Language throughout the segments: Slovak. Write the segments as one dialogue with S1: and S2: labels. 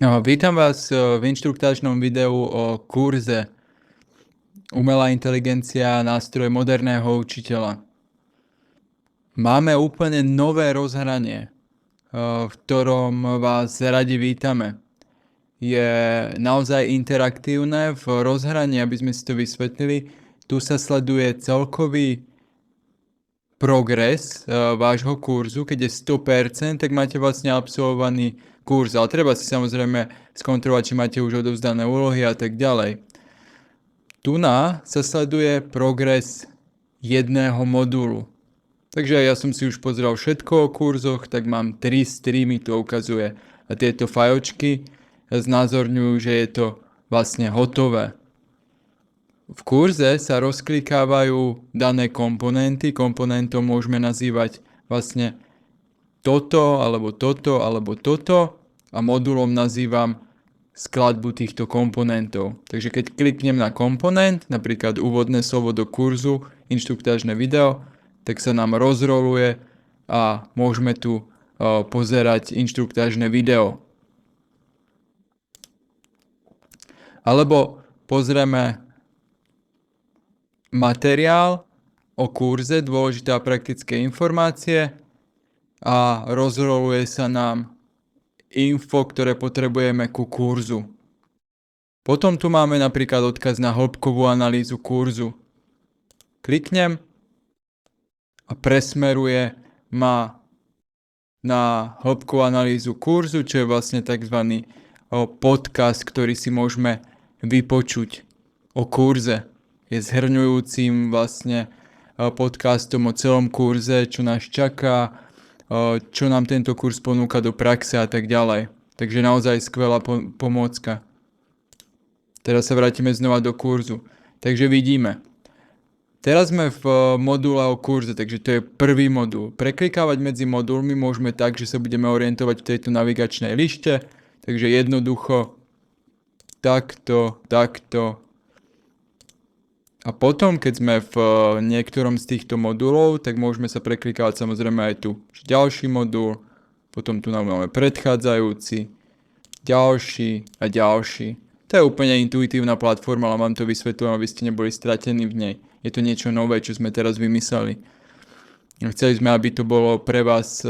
S1: Vítam vás v inštruktážnom videu o kurze Umelá inteligencia, nástroj moderného učiteľa. Máme úplne nové rozhranie, v ktorom vás radi vítame. Je naozaj interaktívne v rozhraní, aby sme si to vysvetlili. Tu sa sleduje celkový progres vášho kurzu. Keď je 100%, tak máte vlastne absolvovaný kurz, ale treba si samozrejme skontrolovať, či máte už odovzdané úlohy a tak ďalej. Tu sa sleduje progres jedného modulu. Takže ja som si už pozrel všetko o kurzoch, tak mám 3 streamy, to ukazuje. A tieto fajočky znázorňujú, že je to vlastne hotové. V kurze sa rozklikávajú dané komponenty. Komponentom môžeme nazývať vlastne toto, alebo toto a modulom nazývam skladbu týchto komponentov. Takže keď kliknem na komponent, napríklad úvodné slovo do kurzu, inštruktážne video, tak sa nám rozroluje a môžeme tu pozerať inštruktážne video. Alebo pozrieme materiál o kurze, dôležité a praktické informácie a rozroluje sa nám info, ktoré potrebujeme ku kurzu. Potom tu máme napríklad odkaz na hĺbkovú analýzu kurzu. Kliknem a presmeruje ma na hĺbkovú analýzu kurzu, čo je vlastne tzv. Podcast, ktorý si môžeme vypočuť o kurze. Je zhrňujúcim vlastne podcastom o celom kurze, čo nás čaká, čo nám tento kurz ponúka do praxe a tak ďalej. Takže naozaj skvelá pomôcka. Teraz sa vrátime znova do kurzu. Takže vidíme. Teraz sme v module o kurze, takže to je prvý modul. Preklikávať medzi modulmi môžeme tak, že sa budeme orientovať v tejto navigačnej lište. Takže jednoducho takto. A potom, keď sme v niektorom z týchto modulov, tak môžeme sa preklikávať samozrejme aj tu ďalší modul, potom tu máme predchádzajúci, ďalší a ďalší. To je úplne intuitívna platforma, ale vám to vysvetľujem, aby ste neboli stratení v nej. Je to niečo nové, čo sme teraz vymysleli. Chceli sme, aby to bolo pre vás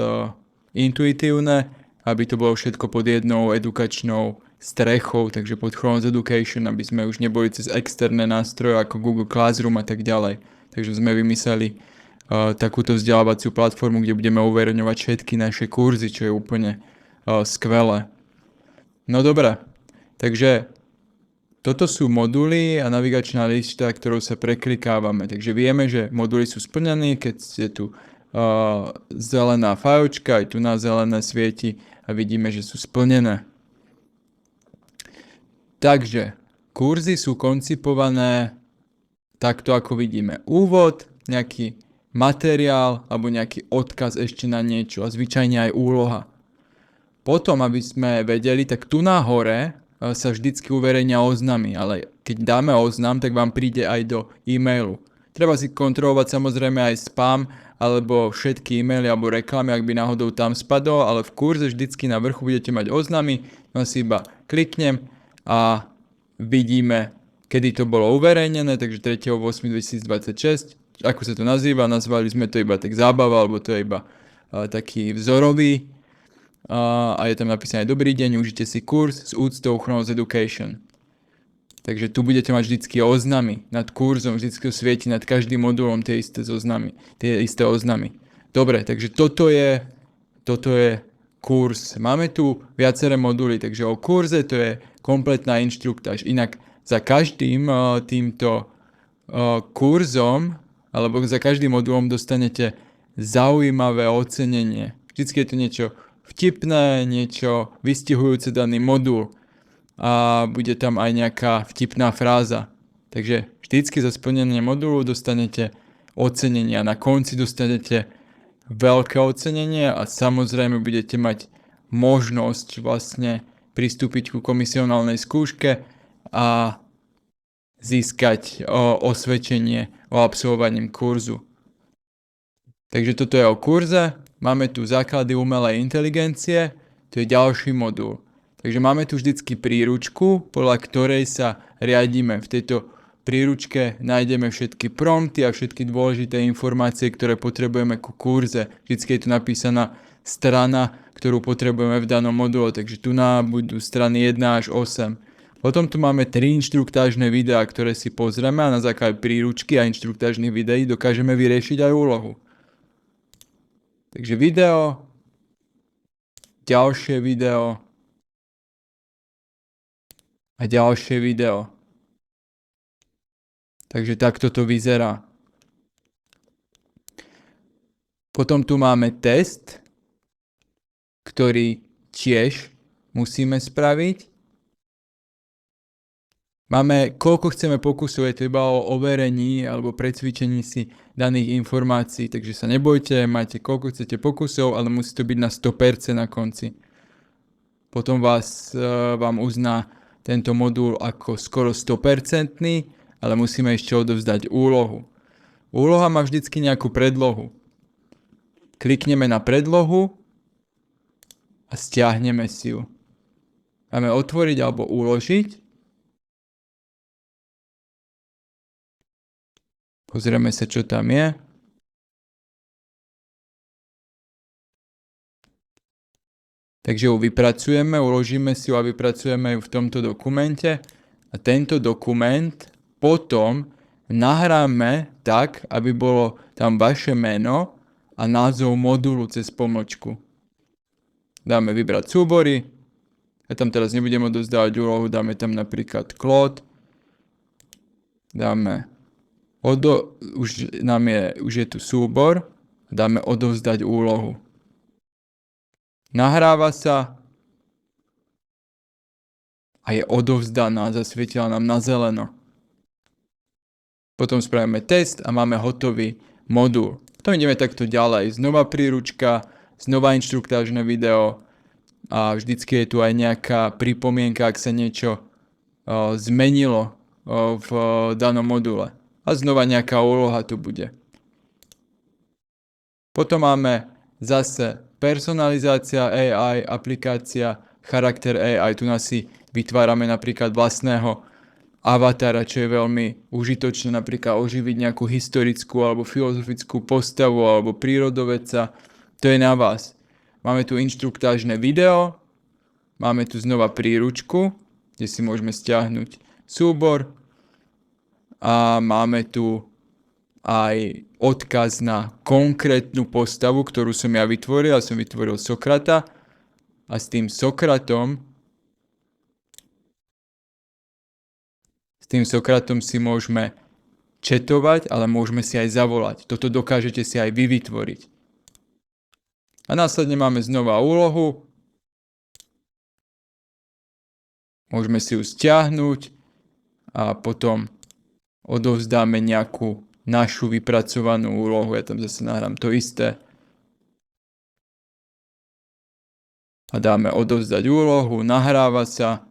S1: intuitívne, aby to bolo všetko pod jednou edukačnou strechou, takže pod Chronos Education, aby sme už neboli cez externé nástroje ako Google Classroom a tak ďalej. Takže sme vymysleli takúto vzdelávaciu platformu, kde budeme uverejňovať všetky naše kurzy, čo je úplne skvelé. No dobré, takže toto sú moduly a navigačná lista, ktorou sa preklikávame. Takže vieme, že moduly sú splnené, keď je tu zelená fajočka, aj tu na zelené svieti a vidíme, že sú splnené. Takže kurzy sú koncipované takto, ako vidíme. Úvod, nejaký materiál alebo nejaký odkaz ešte na niečo a zvyčajne aj úloha. Potom, aby sme vedeli, tak tu na hore sa vždycky uverejnia oznamy, ale keď dáme oznam, tak vám príde aj do e-mailu. Treba si kontrolovať samozrejme aj spam alebo všetky e-maily alebo reklamy, ak by náhodou tam spadol, ale v kurze vždycky na vrchu budete mať oznamy, no si iba kliknem a vidíme, kedy to bolo uverejnené, takže 3.8.2026. Ako sa to nazýva? Nazvali sme to iba tak zábava, alebo to je iba taký vzorový. A je tam napísané dobrý deň, užite si kurz s úctou Chronos Education. Takže tu budete mať vždycky oznamy nad kurzom, vždycky svieti nad každým modulom tie isté oznamy. Dobre, takže toto je kurz. Máme tu viaceré moduly, takže o kurze to je kompletná inštruktáž. Inak za každým týmto kurzom alebo za každým modulom dostanete zaujímavé ocenenie. Vždycky je to niečo vtipné, niečo vystihujúce daný modul a bude tam aj nejaká vtipná fráza. Takže vždycky za splnenie modulu dostanete ocenenie a na konci dostanete veľké ocenenie a samozrejme budete mať možnosť vlastne pristúpiť ku komisionálnej skúške a získať osvedčenie o absolvovaní kurzu. Takže toto je o kurze. Máme tu základy umelej inteligencie, to je ďalší modul. Takže máme tu vždycky príručku, podľa ktorej sa riadíme. V tejto príručke nájdeme všetky prompty a všetky dôležité informácie, ktoré potrebujeme ku kurze. Vždycky je tu napísaná strana, ktorú potrebujeme v danom module, takže tu budú strany 1 až 8. Potom tu máme 3 inštruktážne videá, ktoré si pozrieme a na základe príručky a inštruktážnych videí dokážeme vyriešiť aj úlohu. Takže video, ďalšie video a ďalšie video. Takže takto to vyzerá. Potom tu máme test, ktorý tiež musíme spraviť. Máme, koľko chceme pokusov, je to iba o overení alebo precvičení si daných informácií, takže sa nebojte, máte koľko chcete pokusov, ale musí to byť na 100% na konci. Potom vám uzná tento modul ako skoro 100%, ale musíme ešte odovzdať úlohu. Úloha má vždycky nejakú predlohu. Klikneme na predlohu a stiahneme si ju. Máme otvoriť alebo uložiť. Pozrieme sa, čo tam je. Takže ju vypracujeme, uložíme si ju a vypracujeme ju v tomto dokumente. A tento dokument potom nahráme tak, aby bolo tam vaše meno a názov modulu cez pomlčku. Dáme vybrať súbory. Ja tam teraz nebudem odovzdávať úlohu, dáme tam napríklad Claude. Dáme už je tu súbor, dáme odovzdať úlohu. Nahráva sa a je odovzdaná, zasvietila nám na zeleno. Potom spravíme test a máme hotový modul. Potom ideme takto ďalej. Znova príručka, znova inštruktážne video a vždycky je tu aj nejaká pripomienka, ak sa niečo zmenilo v danom module. A znova nejaká úloha tu bude. Potom máme zase personalizácia AI, aplikácia, charakter AI. Tu nás si vytvárame napríklad vlastného avatara, čo je veľmi užitočné, napríklad oživiť nejakú historickú alebo filozofickú postavu alebo prírodovedca. To je na vás. Máme tu inštruktážne video, máme tu znova príručku, kde si môžeme stiahnuť súbor, a máme tu aj odkaz na konkrétnu postavu, ktorú som ja vytvoril. Ja som vytvoril Sokrata a s tým Sokratom si môžeme chatovať, ale môžeme si aj zavolať. Toto dokážete si aj vy vytvoriť. A následne máme znova úlohu. Môžeme si ju stiahnuť a potom odovzdáme nejakú našu vypracovanú úlohu. Ja tam zase nahrám to isté. A dáme odovzdať úlohu, nahráva sa.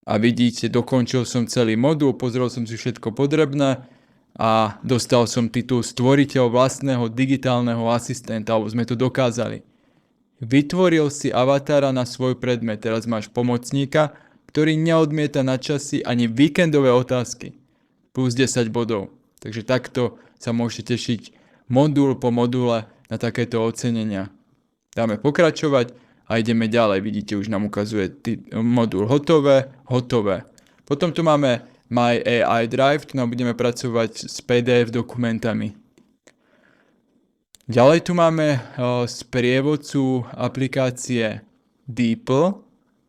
S1: A vidíte, dokončil som celý modul, pozrel som si všetko potrebné a dostal som titul stvoriteľ vlastného digitálneho asistenta, alebo sme to dokázali. Vytvoril si avatara na svoj predmet, teraz máš pomocníka, ktorý neodmieta na časy ani víkendové otázky. Plus 10 bodov. Takže takto sa môžete tešiť modul po module na takéto ocenenia. Dáme pokračovať a ideme ďalej. Vidíte, už nám ukazuje modul hotové. Potom tu máme My AI Drive, tu nám budeme pracovať s PDF dokumentami. Ďalej tu máme sprievodcu aplikácie DeepL.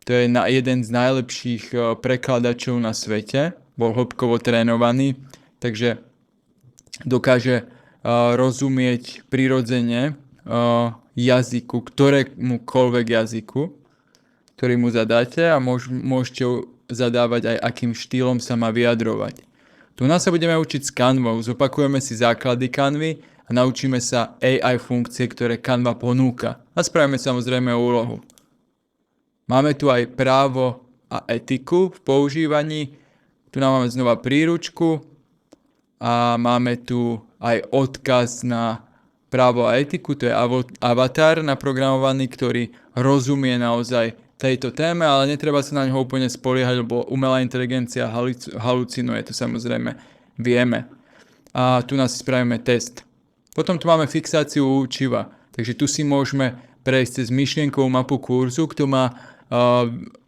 S1: To je jeden z najlepších prekladačov na svete. Bol hĺbkovo trénovaný, takže dokáže rozumieť prirodzene jazyku, ktorémukoľvek jazyku, ktorý mu zadáte a môžete zadávať aj akým štýlom sa má vyjadrovať. Tu nás sa budeme učiť s Canvou, zopakujeme si základy Canvy a naučíme sa AI funkcie, ktoré Canva ponúka. A spravíme samozrejme úlohu. Máme tu aj právo a etiku v používaní. Tu nám máme znova príručku a máme tu aj odkaz na právo a etiku, to je avatar naprogramovaný, ktorý rozumie naozaj tejto téme, ale netreba sa na ňo úplne spoliehať, lebo umelá inteligencia halucinuje, to samozrejme vieme. A tu nás spravíme test. Potom tu máme fixáciu učiva, takže tu si môžeme prejsť cez myšlienkovú mapu kurzu, kto má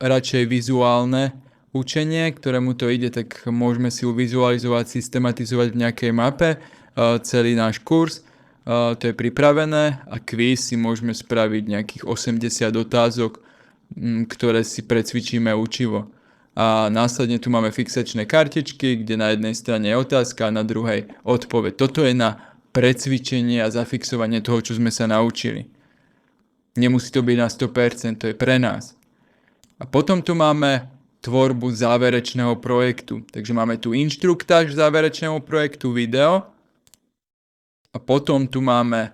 S1: radšej vizuálne učenie, ktorému to ide, tak môžeme si ju vizualizovať, systematizovať v nejakej mape, celý náš kurz. To je pripravené a quiz si môžeme spraviť nejakých 80 otázok, ktoré si precvičíme učivo. A následne tu máme fixačné kartičky, kde na jednej strane je otázka a na druhej odpoveď. Toto je na precvičenie a zafixovanie toho, čo sme sa naučili. Nemusí to byť na 100%, to je pre nás. A potom tu máme tvorbu záverečného projektu. Takže máme tu inštruktáž záverečného projektu, video. A potom tu máme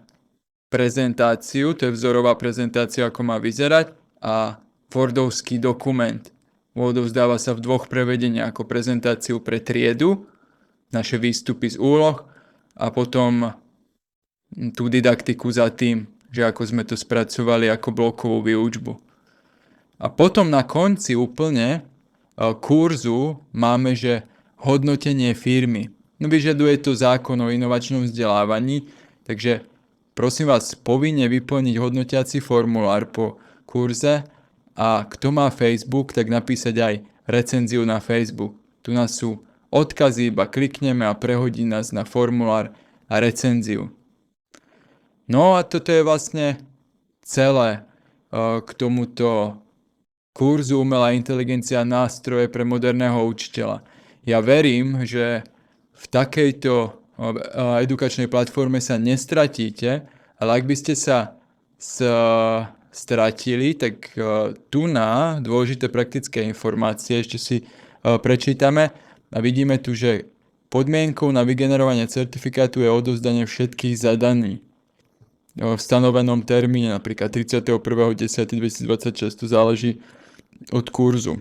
S1: prezentáciu, to je vzorová prezentácia, ako má vyzerať. A Wordovský dokument. Odovzdáva sa v 2 prevedeniach, ako prezentáciu pre triedu, naše výstupy z úloh a potom tú didaktiku za tým, že ako sme to spracovali ako blokovú výučbu. A potom na konci úplne kurzu máme, že hodnotenie firmy. No vyžaduje to zákon o inovačnom vzdelávaní, takže prosím vás povinne vyplniť hodnotiaci formulár po kurze a kto má Facebook, tak napísať aj recenziu na Facebook. Tu nás sú odkazy, iba klikneme a prehodí nás na formulár a recenziu. No a toto je vlastne celé k tomuto kurzu Umelá inteligencia nástroje pre moderného učiteľa. Ja verím, že v takejto edukačnej platforme sa nestratíte, ale ak by ste sa stratili, tak tu na dôležité praktické informácie ešte si prečítame a vidíme tu, že podmienkou na vygenerovanie certifikátu je odovzdanie všetkých zadaní v stanovenom termíne, napríklad 31.10.2026, to záleží od kurzu.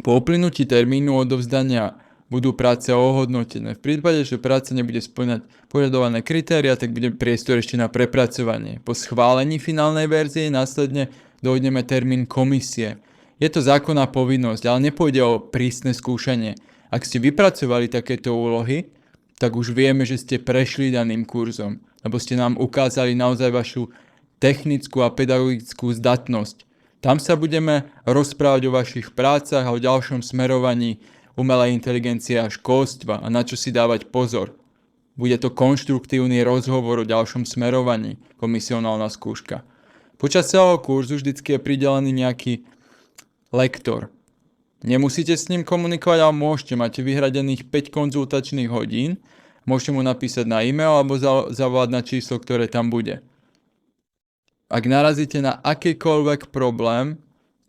S1: Po uplynutí termínu odovzdania budú práce ohodnotené. V prípade, že práca nebude spĺňať požadované kritéria, tak bude priestor ešte na prepracovanie. Po schválení finálnej verzie následne dojdeme termín komisie. Je to zákonná povinnosť, ale nepôjde o prísne skúšanie. Ak ste vypracovali takéto úlohy, tak už vieme, že ste prešli daným kurzom, lebo ste nám ukázali naozaj vašu technickú a pedagogickú zdatnosť. Tam sa budeme rozprávať o vašich prácach a o ďalšom smerovaní umelej inteligencie a školstva a na čo si dávať pozor. Bude to konštruktívny rozhovor o ďalšom smerovaní, komisionálna skúška. Počas celého kurzu vždycky je pridelený nejaký lektor. Nemusíte s ním komunikovať, ale môžete. Máte vyhradených 5 konzultačných hodín. Môžete mu napísať na e-mail alebo zavolať na číslo, ktoré tam bude. Ak narazíte na akýkoľvek problém,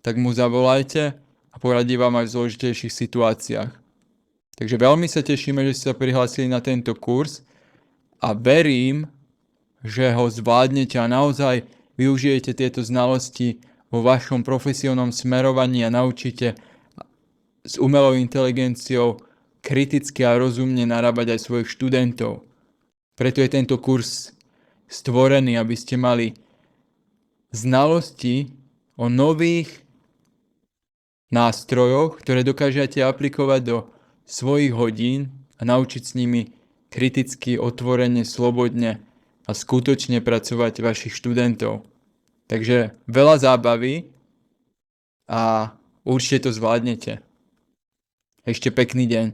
S1: tak mu zavolajte a poradí vám aj v zložitejších situáciách. Takže veľmi sa tešíme, že ste sa prihlásili na tento kurz a verím, že ho zvládnete a naozaj využijete tieto znalosti vo vašom profesionálnom smerovaní a naučíte s umelou inteligenciou kriticky a rozumne narábať aj svojich študentov. Preto je tento kurz stvorený, aby ste mali znalosti o nových nástrojoch, ktoré dokážete aplikovať do svojich hodín a naučiť s nimi kriticky, otvorene, slobodne a skutočne pracovať vašich študentov. Takže veľa zábavy a určite to zvládnete. Ešte pekný deň.